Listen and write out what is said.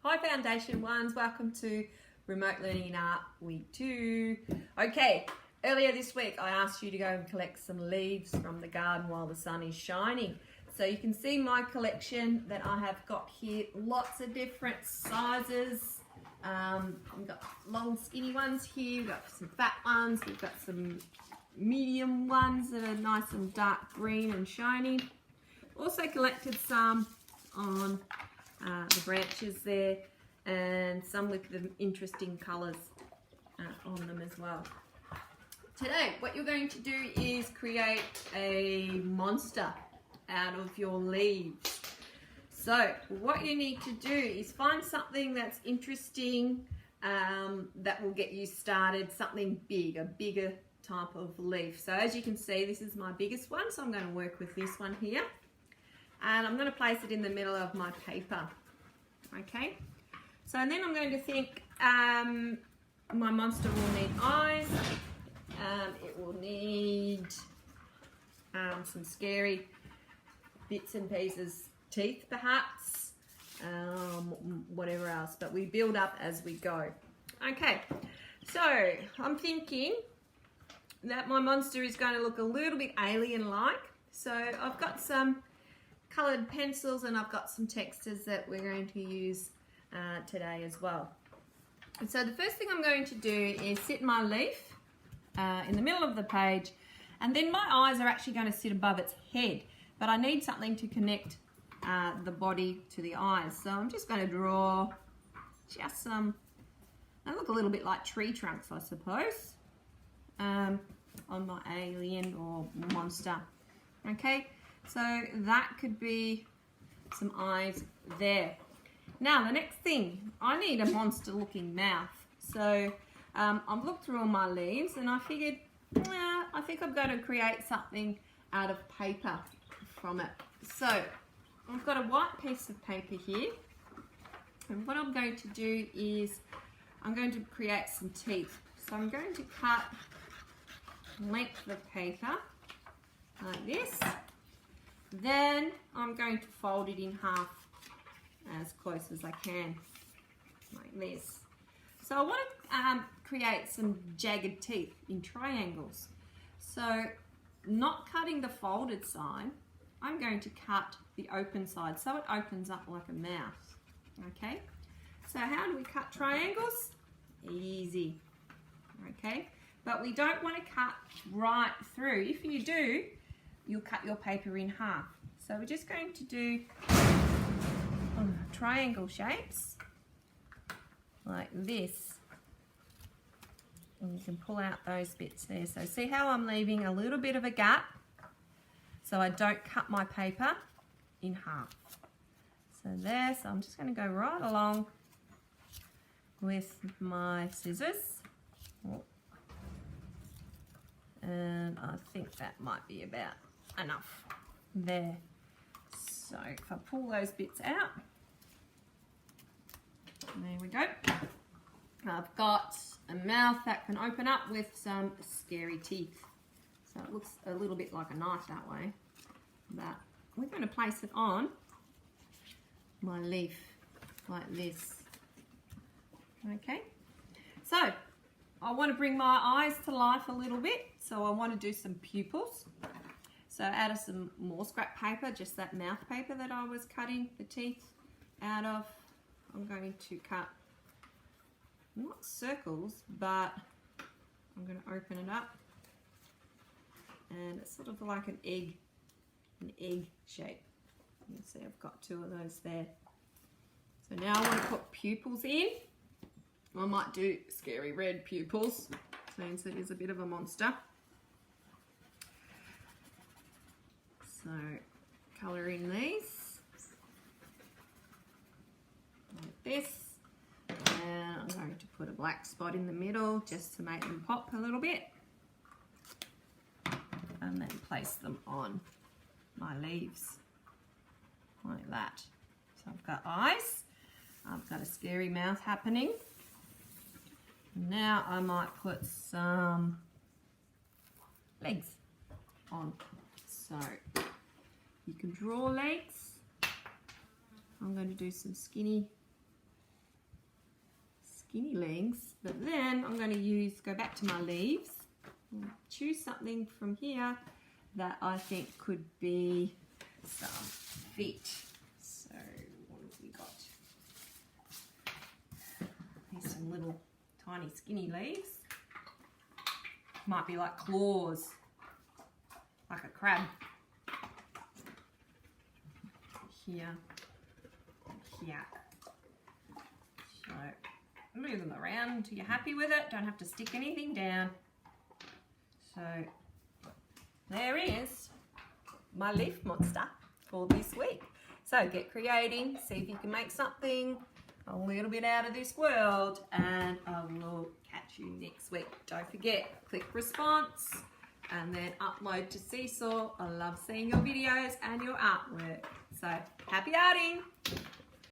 Hi Foundation Ones, welcome to Remote Learning in Art Week 2. Okay, earlier this week I asked you to go and collect some leaves from the garden while the sun is shining. So you can see my collection that I have got here, lots of different sizes. We've got long skinny ones here, we've got some fat ones, we've got some medium ones that are nice and dark green and shiny. Also collected some on the branches there, and some with the interesting colours on them as well. Today what you're going to do is create a monster out of your leaves. So what you need to do is find something that's interesting, that will get you started, something big, a bigger type of leaf. So as you can see, this is my biggest one, so I'm going to work with this one here. And I'm going to place it in the middle of my paper. Okay, so then I'm going to think my monster will need eyes, it will need some scary bits and pieces, teeth perhaps, whatever else, but we build up as we go. Okay, so I'm thinking that my monster is going to look a little bit alien-like, so I've got some coloured pencils and I've got some textures that we're going to use today as well. And so the first thing I'm going to do is sit my leaf in the middle of the page, and then my eyes are actually going to sit above its head, but I need something to connect the body to the eyes. So I'm just going to draw just some, they look a little bit like tree trunks, I suppose, on my alien or monster. Okay, so that could be some eyes there. Now the next thing, I need a monster looking mouth. So I've looked through all my leaves and I figured, I think I'm going to create something out of paper from it. So I've got a white piece of paper here, and what I'm going to do is I'm going to create some teeth. So I'm going to cut length of paper like this. Then I'm going to fold it in half as close as I can, like this. So I want to create some jagged teeth in triangles. So not cutting the folded side, I'm going to cut the open side so it opens up like a mouth. Okay, so how do we cut triangles? Easy. Okay, but we don't want to cut right through. If you do, you'll cut your paper in half. So we're just going to do triangle shapes like this, and you can pull out those bits there. So see how I'm leaving a little bit of a gap so I don't cut my paper in half. So there, so I'm just going to go right along with my scissors, and I think that might be about enough there. So if I pull those bits out, there we go. I've got a mouth that can open up with some scary teeth. So it looks a little bit like a knife that way, but we're going to place it on my leaf like this. Okay, so I want to bring my eyes to life a little bit, so I want to do some pupils. So out of some more scrap paper, just that mouth paper that I was cutting the teeth out of, I'm going to cut, not circles, but I'm going to open it up, and it's sort of like an egg shape. You can see I've got two of those there. So now I want to put pupils in. I might do scary red pupils, since it is a bit of a monster. So colour in these like this, and I'm going to put a black spot in the middle just to make them pop a little bit, and then place them on my leaves like that. So I've got eyes, I've got a scary mouth happening. Now I might put some legs on. So you can draw legs. I'm going to do some skinny skinny legs, but then I'm going to go back to my leaves, and choose something from here that I think could be some fit. So what have we got? Here's some little tiny skinny leaves. Might be like claws, like a crab. Here, here. So move them around until you're happy with it. Don't have to stick anything down. So there is my leaf monster for this week. So get creating, see if you can make something a little bit out of this world, and I will catch you next week. Don't forget, click response and then upload to Seesaw. I love seeing your videos and your artwork. So happy arting!